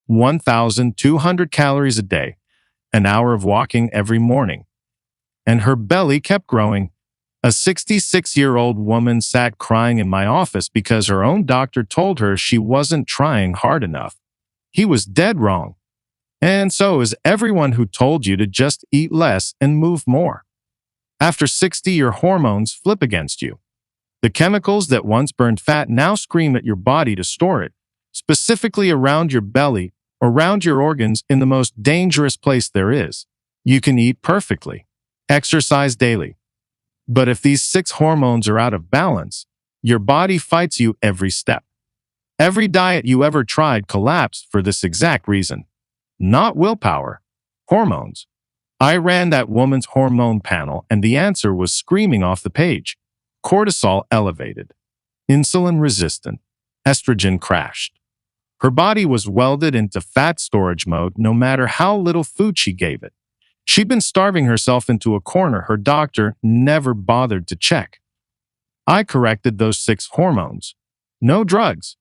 1,200 calories a day, an hour of walking every morning. And her belly kept growing. A 66-year-old woman sat crying in my office because her own doctor told her she wasn't trying hard enough. He was dead wrong. And so is everyone who told you to just eat less and move more. After 60, your hormones flip against you. The chemicals that once burned fat now scream at your body to store it, specifically around your belly, around your organs, in the most dangerous place there is. You can eat perfectly, exercise daily. But if these 6 hormones are out of balance, your body fights you every step. Every diet you ever tried collapsed for this exact reason. Not willpower, hormones. I ran that woman's hormone panel, and the answer was screaming off the page. Cortisol elevated, insulin resistant, estrogen crashed. Her body was welded into fat storage mode no matter how little food she gave it. She'd been starving herself into a corner her doctor never bothered to check. I corrected those 6 hormones. No drugs.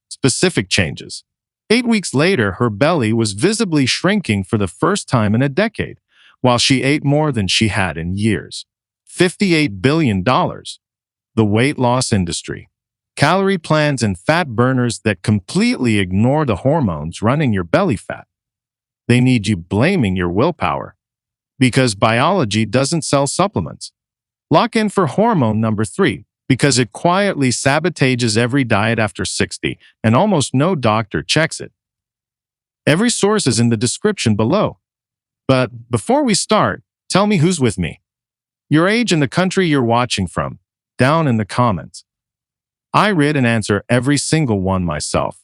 Specific changes. 8 weeks later, her belly was visibly shrinking for the first time in a decade, while she ate more than she had in years. $58 billion. The weight loss industry. Calorie plans and fat burners that completely ignore the hormones running your belly fat. They need you blaming your willpower, because biology doesn't sell supplements. Lock in for hormone number 3, because it quietly sabotages every diet after 60, and almost no doctor checks it. Every source is in the description below. But before we start, tell me who's with me. Your age and the country you're watching from, down in the comments. I read and answer every single one myself.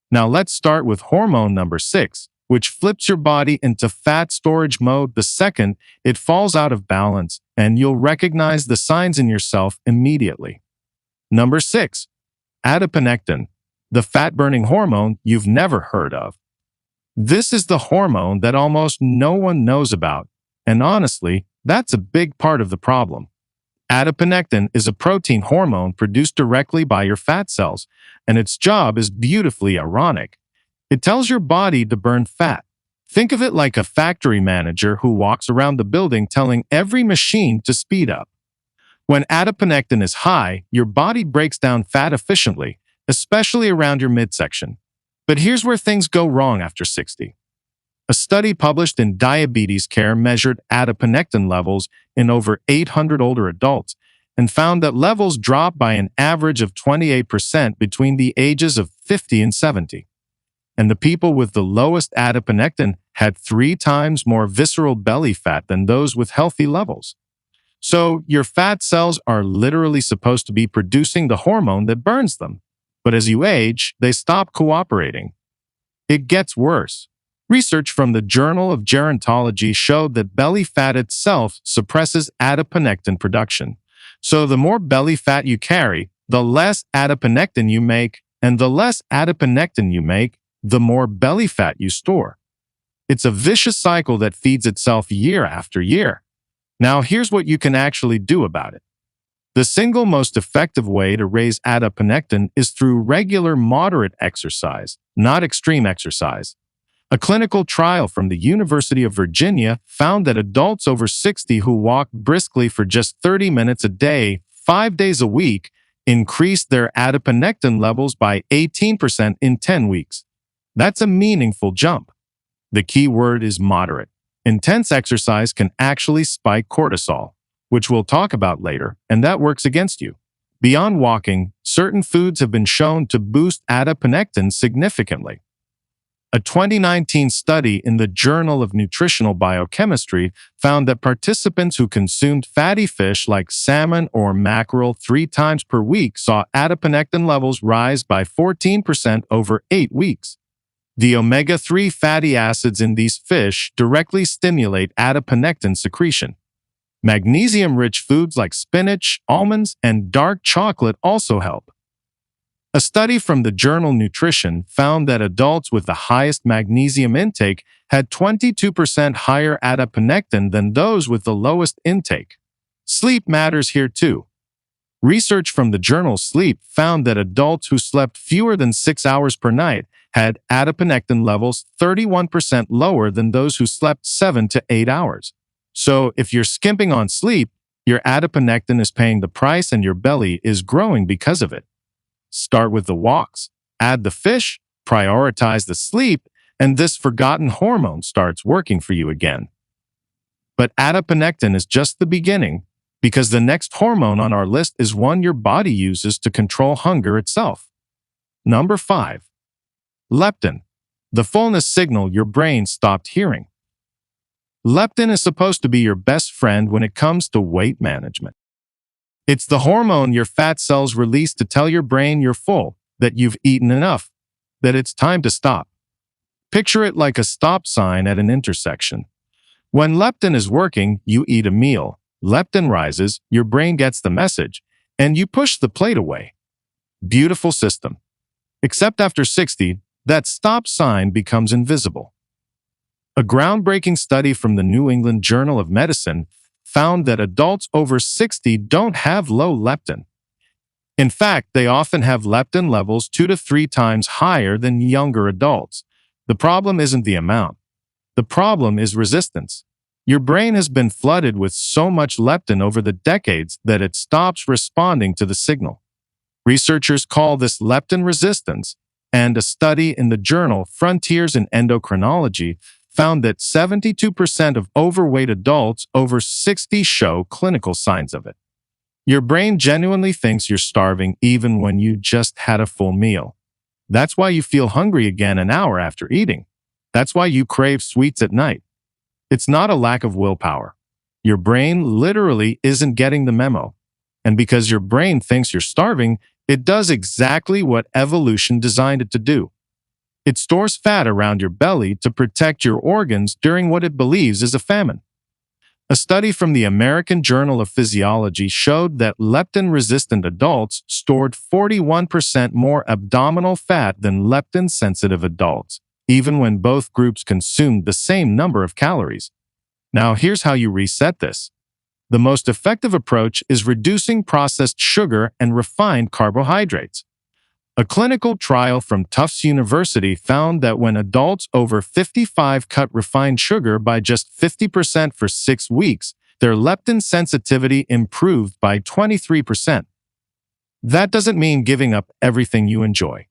Now let's start with hormone number 6, which flips your body into fat storage mode the second it falls out of balance, and you'll recognize the signs in yourself immediately. Number 6, adiponectin, the fat-burning hormone you've never heard of. This is the hormone that almost no one knows about, and honestly, that's a big part of the problem. Adiponectin is a protein hormone produced directly by your fat cells, and its job is beautifully ironic. It tells your body to burn fat. Think of it like a factory manager who walks around the building telling every machine to speed up. When adiponectin is high, your body breaks down fat efficiently, especially around your midsection. But here's where things go wrong after 60. A study published in Diabetes Care measured adiponectin levels in over 800 older adults and found that levels dropped by an average of 28% between the ages of 50 and 70. And the people with the lowest adiponectin had 3 times more visceral belly fat than those with healthy levels. So your fat cells are literally supposed to be producing the hormone that burns them. But as you age, they stop cooperating. It gets worse. Research from the Journal of Gerontology showed that belly fat itself suppresses adiponectin production. So the more belly fat you carry, the less adiponectin you make, and the less adiponectin you make, the more belly fat you store. It's a vicious cycle that feeds itself year after year. Now here's what you can actually do about it. The single most effective way to raise adiponectin is through regular moderate exercise, not extreme exercise. A clinical trial from the University of Virginia found that adults over 60 who walked briskly for just 30 minutes a day, 5 days a week, increased their adiponectin levels by 18% in 10 weeks. That's a meaningful jump. The key word is moderate. Intense exercise can actually spike cortisol, which we'll talk about later, and that works against you. Beyond walking, certain foods have been shown to boost adiponectin significantly. A 2019 study in the Journal of Nutritional Biochemistry found that participants who consumed fatty fish like salmon or mackerel 3 times per week saw adiponectin levels rise by 14% over 8 weeks. The omega-3 fatty acids in these fish directly stimulate adiponectin secretion. Magnesium-rich foods like spinach, almonds, and dark chocolate also help. A study from the journal Nutrition found that adults with the highest magnesium intake had 22% higher adiponectin than those with the lowest intake. Sleep matters here too. Research from the journal Sleep found that adults who slept fewer than 6 hours per night had adiponectin levels 31% lower than those who slept 7 to 8 hours. So if you're skimping on sleep, your adiponectin is paying the price and your belly is growing because of it. Start with the walks, add the fish, prioritize the sleep, and this forgotten hormone starts working for you again. But adiponectin is just the beginning, because the next hormone on our list is one your body uses to control hunger itself. Number 5. Leptin, the fullness signal your brain stopped hearing. Leptin is supposed to be your best friend when it comes to weight management. It's the hormone your fat cells release to tell your brain you're full, that you've eaten enough, that it's time to stop. Picture it like a stop sign at an intersection. When leptin is working, you eat a meal. Leptin rises, your brain gets the message, and you push the plate away. Beautiful system. Except after 60, that stop sign becomes invisible. A groundbreaking study from the New England Journal of Medicine found that adults over 60 don't have low leptin. In fact, they often have leptin levels 2 to 3 times higher than younger adults. The problem isn't the amount. The problem is resistance. Your brain has been flooded with so much leptin over the decades that it stops responding to the signal. Researchers call this leptin resistance, and a study in the journal Frontiers in Endocrinology found that 72% of overweight adults over 60 show clinical signs of it. Your brain genuinely thinks you're starving even when you just had a full meal. That's why you feel hungry again an hour after eating. That's why you crave sweets at night. It's not a lack of willpower. Your brain literally isn't getting the memo. And because your brain thinks you're starving, it does exactly what evolution designed it to do. It stores fat around your belly to protect your organs during what it believes is a famine. A study from the American Journal of Physiology showed that leptin-resistant adults stored 41% more abdominal fat than leptin-sensitive adults, even when both groups consumed the same number of calories. Now, here's how you reset this. The most effective approach is reducing processed sugar and refined carbohydrates. A clinical trial from Tufts University found that when adults over 55 cut refined sugar by just 50% for 6 weeks, their leptin sensitivity improved by 23%. That doesn't mean giving up everything you enjoy.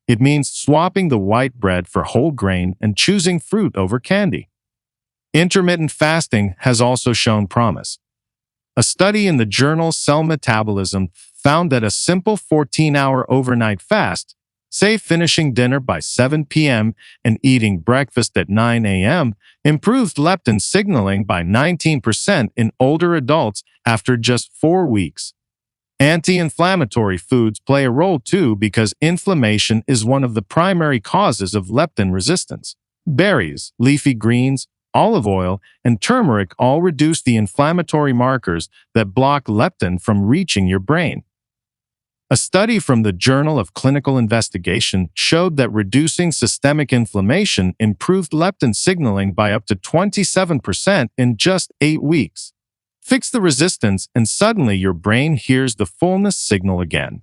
It means swapping the white bread for whole grain and choosing fruit over candy. Intermittent fasting has also shown promise. A study in the journal Cell Metabolism found that a simple 14-hour overnight fast, say finishing dinner by 7 p.m. and eating breakfast at 9 a.m., improved leptin signaling by 19% in older adults after just 4 weeks. Anti-inflammatory foods play a role too because inflammation is one of the primary causes of leptin resistance. Berries, leafy greens, olive oil, and turmeric all reduce the inflammatory markers that block leptin from reaching your brain. A study from the Journal of Clinical Investigation showed that reducing systemic inflammation improved leptin signaling by up to 27% in just 8 weeks. Fix the resistance and suddenly your brain hears the fullness signal again.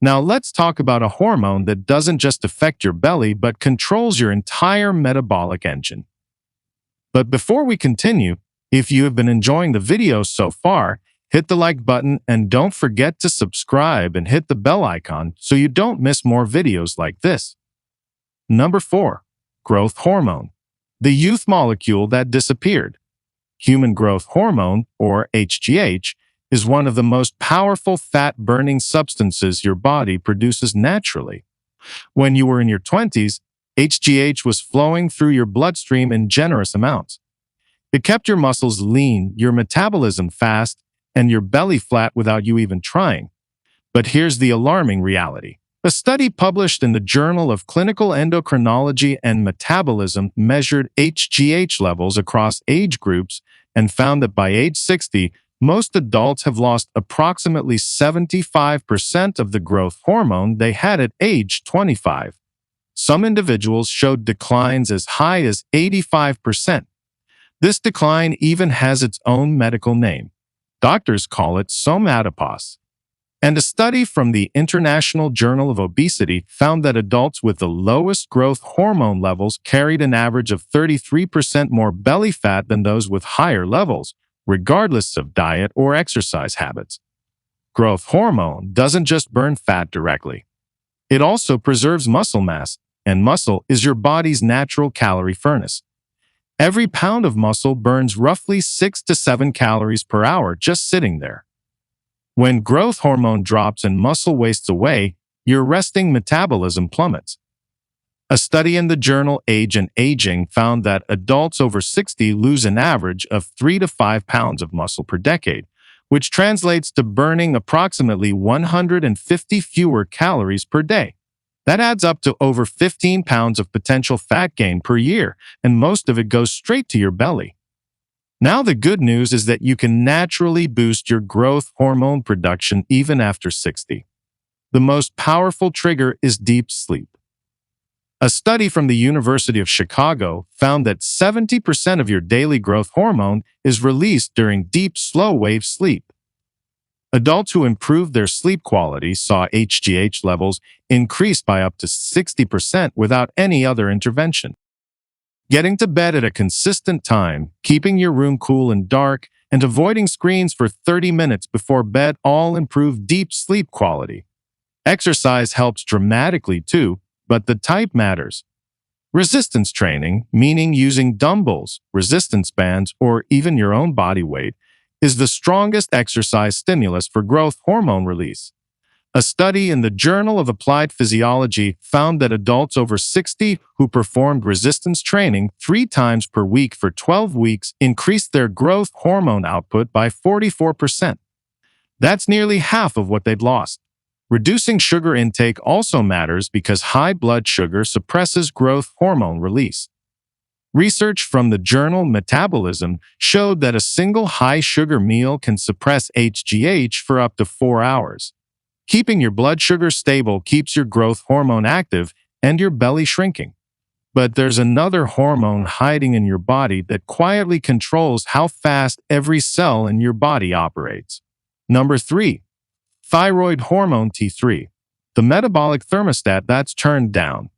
Now let's talk about a hormone that doesn't just affect your belly but controls your entire metabolic engine. But before we continue, if you have been enjoying the video so far, hit the like button and don't forget to subscribe and hit the bell icon so you don't miss more videos like this. Number 4. Growth hormone, the youth molecule that disappeared. Human growth hormone, or HGH, is one of the most powerful fat-burning substances your body produces naturally. When you were in your 20s, HGH was flowing through your bloodstream in generous amounts. It kept your muscles lean, your metabolism fast, and your belly flat without you even trying. But here's the alarming reality. A study published in the Journal of Clinical Endocrinology and Metabolism measured HGH levels across age groups and found that by age 60, most adults have lost approximately 75% of the growth hormone they had at age 25. Some individuals showed declines as high as 85%. This decline even has its own medical name. Doctors call it somatopause. And a study from the International Journal of Obesity found that adults with the lowest growth hormone levels carried an average of 33% more belly fat than those with higher levels, regardless of diet or exercise habits. Growth hormone doesn't just burn fat directly. It also preserves muscle mass, and muscle is your body's natural calorie furnace. Every pound of muscle burns roughly 6 to 7 calories per hour just sitting there. When growth hormone drops and muscle wastes away, your resting metabolism plummets. A study in the journal Age and Aging found that adults over 60 lose an average of 3 to 5 pounds of muscle per decade, which translates to burning approximately 150 fewer calories per day. That adds up to over 15 pounds of potential fat gain per year, and most of it goes straight to your belly. Now the good news is that you can naturally boost your growth hormone production even after 60. The most powerful trigger is deep sleep. A study from the University of Chicago found that 70% of your daily growth hormone is released during deep, slow-wave sleep. Adults who improved their sleep quality saw HGH levels increase by up to 60% without any other intervention. Getting to bed at a consistent time, keeping your room cool and dark, and avoiding screens for 30 minutes before bed all improve deep sleep quality. Exercise helps dramatically too, but the type matters. Resistance training, meaning using dumbbells, resistance bands, or even your own body weight, is the strongest exercise stimulus for growth hormone release. A study in the Journal of Applied Physiology found that adults over 60 who performed resistance training 3 times per week for 12 weeks increased their growth hormone output by 44%. That's nearly half of what they'd lost. Reducing sugar intake also matters because high blood sugar suppresses growth hormone release. Research from the journal Metabolism showed that a single high-sugar meal can suppress HGH for up to 4 hours. Keeping your blood sugar stable keeps your growth hormone active and your belly shrinking. But there's another hormone hiding in your body that quietly controls how fast every cell in your body operates. Number 3. Thyroid hormone T3, the metabolic thermostat that's turned down.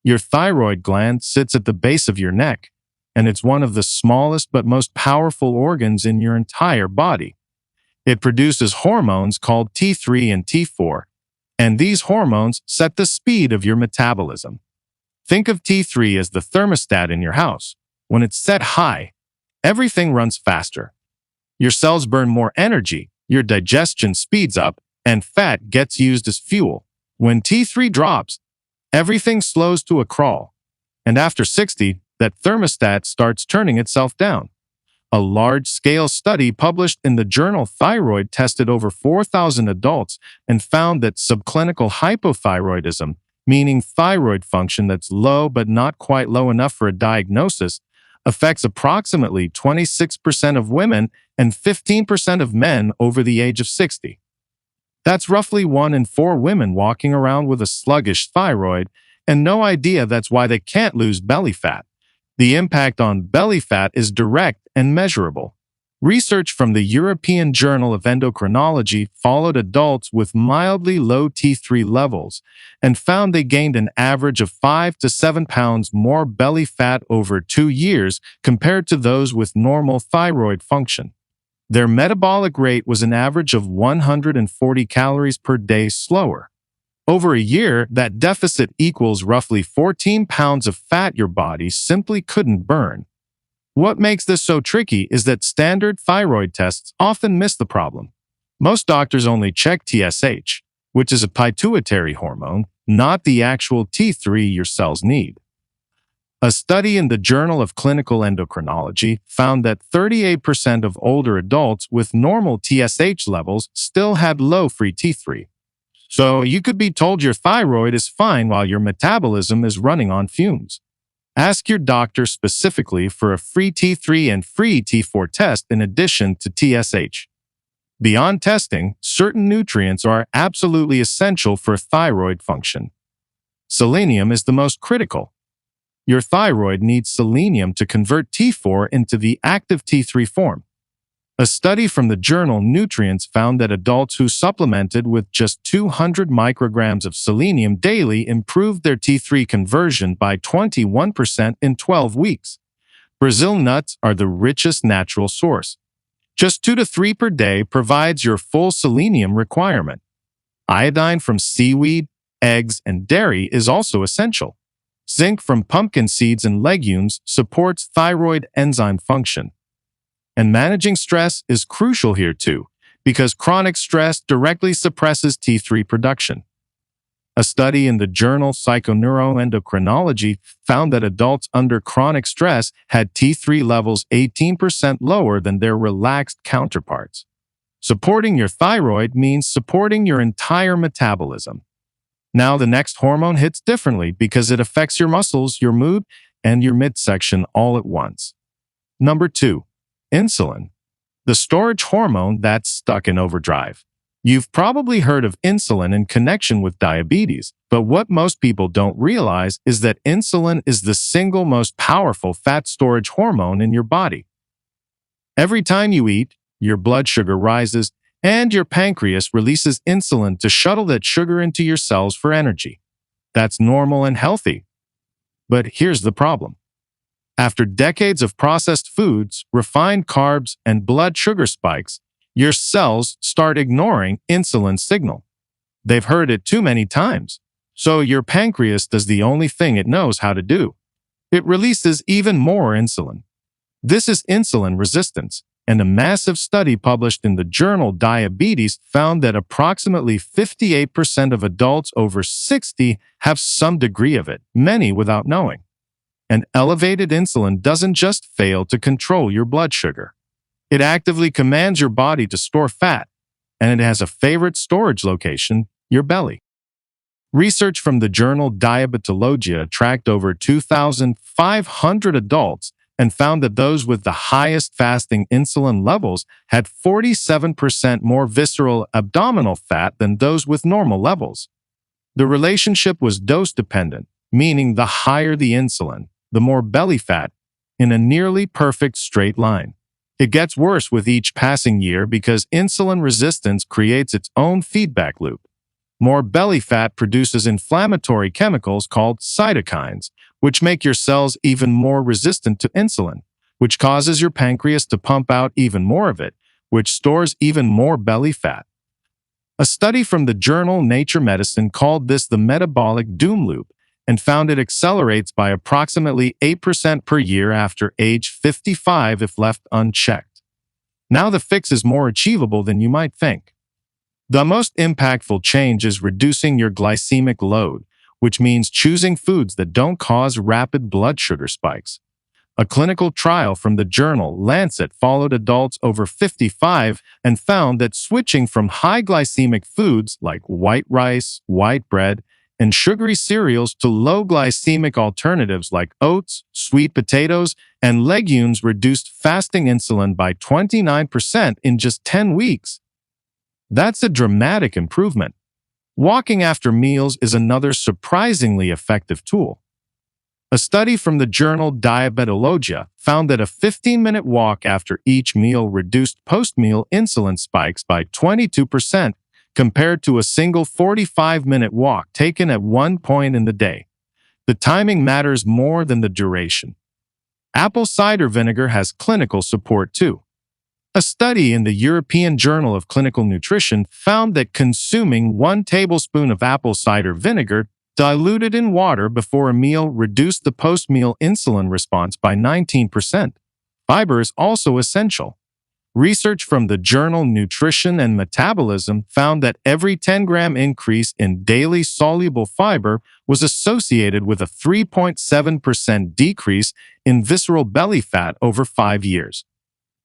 Your thyroid gland sits at the base of your neck, and it's one of the smallest but most powerful organs in your entire body. It produces hormones called T3 and T4, and these hormones set the speed of your metabolism. Think of T3 as the thermostat in your house. When it's set high, everything runs faster. Your cells burn more energy, your digestion speeds up, and fat gets used as fuel. When T3 drops, everything slows to a crawl. And after 60, that thermostat starts turning itself down. A large-scale study published in the journal Thyroid tested over 4,000 adults and found that subclinical hypothyroidism, meaning thyroid function that's low but not quite low enough for a diagnosis, affects approximately 26% of women and 15% of men over the age of 60. That's roughly 1 in 4 women walking around with a sluggish thyroid, and no idea that's why they can't lose belly fat. The impact on belly fat is direct and measurable. Research from the European Journal of Endocrinology followed adults with mildly low T3 levels and found they gained an average of 5 to 7 pounds more belly fat over 2 years compared to those with normal thyroid function. Their metabolic rate was an average of 140 calories per day slower. Over a year, that deficit equals roughly 14 pounds of fat your body simply couldn't burn. What makes this so tricky is that standard thyroid tests often miss the problem. Most doctors only check TSH, which is a pituitary hormone, not the actual T3 your cells need. A study in the Journal of Clinical Endocrinology found that 38% of older adults with normal TSH levels still had low free T3. So you could be told your thyroid is fine while your metabolism is running on fumes. Ask your doctor specifically for a free T3 and free T4 test in addition to TSH. Beyond testing, certain nutrients are absolutely essential for thyroid function. Selenium is the most critical. Your thyroid needs selenium to convert T4 into the active T3 form. A study from the journal Nutrients found that adults who supplemented with just 200 micrograms of selenium daily improved their T3 conversion by 21% in 12 weeks. Brazil nuts are the richest natural source. Just 2 to 3 per day provides your full selenium requirement. Iodine from seaweed, eggs, and dairy is also essential. Zinc from pumpkin seeds and legumes supports thyroid enzyme function. And managing stress is crucial here too, because chronic stress directly suppresses T3 production. A study in the journal Psychoneuroendocrinology found that adults under chronic stress had T3 levels 18% lower than their relaxed counterparts. Supporting your thyroid means supporting your entire metabolism. Now the next hormone hits differently because it affects your muscles, your mood, and your midsection all at once. Number 2. Insulin, the storage hormone that's stuck in overdrive. You've probably heard of insulin in connection with diabetes, but what most people don't realize is that insulin is the single most powerful fat storage hormone in your body. Every time you eat, your blood sugar rises, and your pancreas releases insulin to shuttle that sugar into your cells for energy. That's normal and healthy. But here's the problem. After decades of processed foods, refined carbs, and blood sugar spikes, your cells start ignoring insulin's signal. They've heard it too many times. So your pancreas does the only thing it knows how to do. It releases even more insulin. This is insulin resistance, and a massive study published in the journal Diabetes found that approximately 58% of adults over 60 have some degree of it, many without knowing. And elevated insulin doesn't just fail to control your blood sugar. It actively commands your body to store fat, and it has a favorite storage location, your belly. Research from the journal Diabetologia tracked over 2,500 adults and found that those with the highest fasting insulin levels had 47% more visceral abdominal fat than those with normal levels. The relationship was dose-dependent, meaning the higher the insulin, the more belly fat, in a nearly perfect straight line. It gets worse with each passing year because insulin resistance creates its own feedback loop. More belly fat produces inflammatory chemicals called cytokines, which make your cells even more resistant to insulin, which causes your pancreas to pump out even more of it, which stores even more belly fat. A study from the journal Nature Medicine called this the metabolic doom loop, and found it accelerates by approximately 8% per year after age 55 if left unchecked. Now the fix is more achievable than you might think. The most impactful change is reducing your glycemic load, which means choosing foods that don't cause rapid blood sugar spikes. A clinical trial from the journal Lancet followed adults over 55 and found that switching from high glycemic foods like white rice, white bread, and sugary cereals to low glycemic alternatives like oats, sweet potatoes, and legumes reduced fasting insulin by 29% in just 10 weeks. That's a dramatic improvement. Walking after meals is another surprisingly effective tool. A study from the journal Diabetologia found that a 15-minute walk after each meal reduced post-meal insulin spikes by 22%, compared to a single 45-minute walk taken at one point in the day. The timing matters more than the duration. Apple cider vinegar has clinical support too. A study in the European Journal of Clinical Nutrition found that consuming 1 tablespoon of apple cider vinegar diluted in water before a meal reduced the post-meal insulin response by 19%. Fiber is also essential. Research from the journal Nutrition and Metabolism found that every 10-gram increase in daily soluble fiber was associated with a 3.7% decrease in visceral belly fat over 5 years.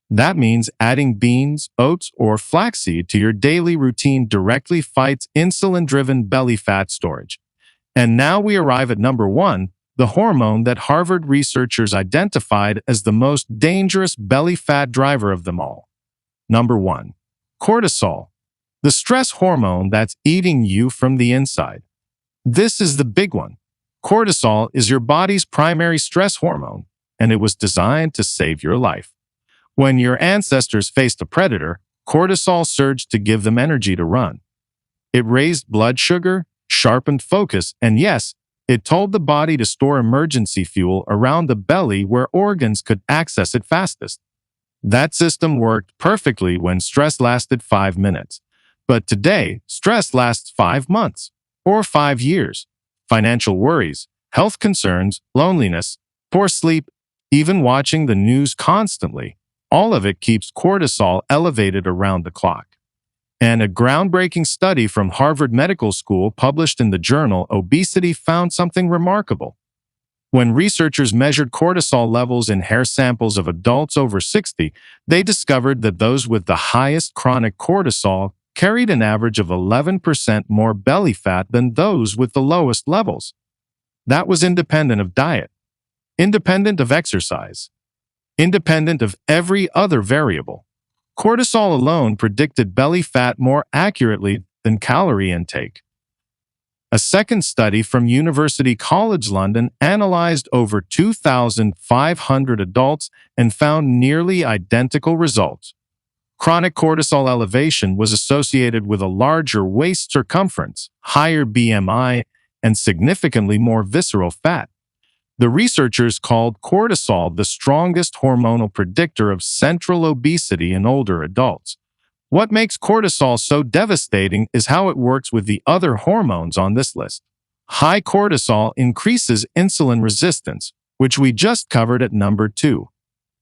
That means adding beans, oats, or flaxseed to your daily routine directly fights insulin-driven belly fat storage. And now we arrive at number 1, the hormone that Harvard researchers identified as the most dangerous belly fat driver of them all. Number 1. Cortisol, the stress hormone that's eating you from the inside. This is the big one. Cortisol is your body's primary stress hormone, and it was designed to save your life. When your ancestors faced a predator, cortisol surged to give them energy to run. It raised blood sugar, sharpened focus, and yes, it told the body to store emergency fuel around the belly where organs could access it fastest. That system worked perfectly when stress lasted 5 minutes. But today, stress lasts 5 months or 5 years. Financial worries, health concerns, loneliness, poor sleep, even watching the news constantly, all of it keeps cortisol elevated around the clock. And a groundbreaking study from Harvard Medical School published in the journal Obesity found something remarkable. When researchers measured cortisol levels in hair samples of adults over 60, they discovered that those with the highest chronic cortisol carried an average of 11% more belly fat than those with the lowest levels. That was independent of diet, independent of exercise, independent of every other variable. Cortisol alone predicted belly fat more accurately than calorie intake. A second study from University College London analyzed over 2,500 adults and found nearly identical results. Chronic cortisol elevation was associated with a larger waist circumference, higher BMI, and significantly more visceral fat. The researchers called cortisol the strongest hormonal predictor of central obesity in older adults. What makes cortisol so devastating is how it works with the other hormones on this list. High cortisol increases insulin resistance, which we just covered at number 2.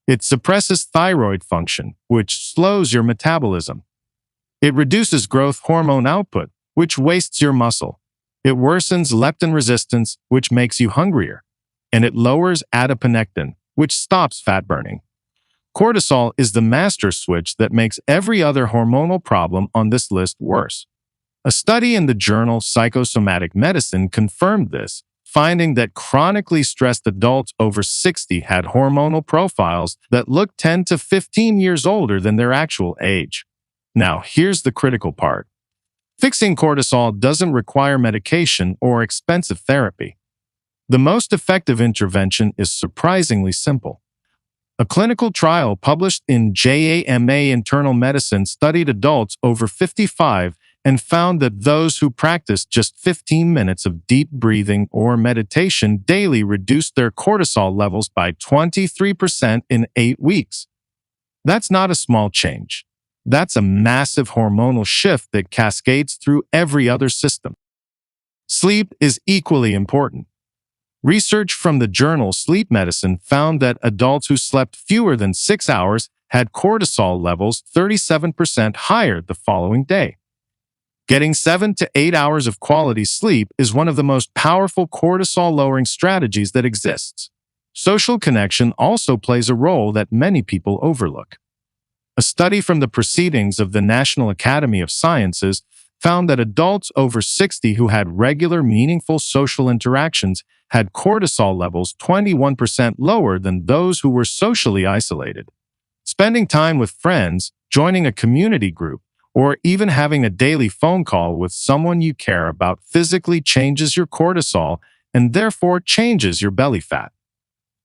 It suppresses thyroid function, which slows your metabolism. It reduces growth hormone output, which wastes your muscle. It worsens leptin resistance, which makes you hungrier. And it lowers adiponectin, which stops fat burning. Cortisol is the master switch that makes every other hormonal problem on this list worse. A study in the journal Psychosomatic Medicine confirmed this, finding that chronically stressed adults over 60 had hormonal profiles that looked 10 to 15 years older than their actual age. Now, here's the critical part. Fixing cortisol doesn't require medication or expensive therapy. The most effective intervention is surprisingly simple. A clinical trial published in JAMA Internal Medicine studied adults over 55 and found that those who practiced just 15 minutes of deep breathing or meditation daily reduced their cortisol levels by 23% in 8 weeks. That's not a small change. That's a massive hormonal shift that cascades through every other system. Sleep is equally important. Research from the journal Sleep Medicine found that adults who slept fewer than 6 hours had cortisol levels 37% higher the following day. Getting 7 to 8 hours of quality sleep is one of the most powerful cortisol-lowering strategies that exists. Social connection also plays a role that many people overlook. A study from the Proceedings of the National Academy of Sciences found that adults over 60 who had regular, meaningful social interactions had cortisol levels 21% lower than those who were socially isolated. Spending time with friends, joining a community group, or even having a daily phone call with someone you care about physically changes your cortisol and therefore changes your belly fat.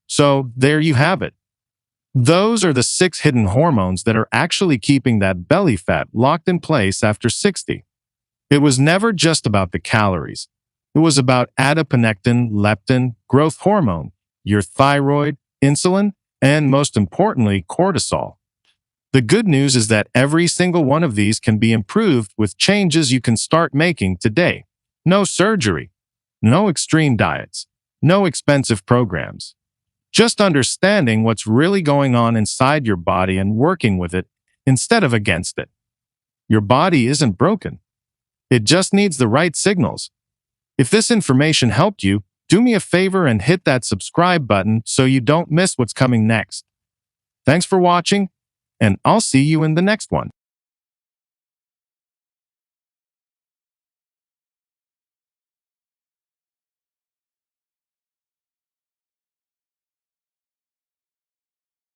So there you have it. Those are the 6 hidden hormones that are actually keeping that belly fat locked in place after 60. It was never just about the calories. It was about adiponectin, leptin, growth hormone, your thyroid, insulin, and most importantly, cortisol. The good news is that every single one of these can be improved with changes you can start making today. No surgery, no extreme diets, no expensive programs. Just understanding what's really going on inside your body and working with it instead of against it. Your body isn't broken. It just needs the right signals. If this information helped you, do me a favor and hit that subscribe button so you don't miss what's coming next. Thanks for watching, and I'll see you in the next one.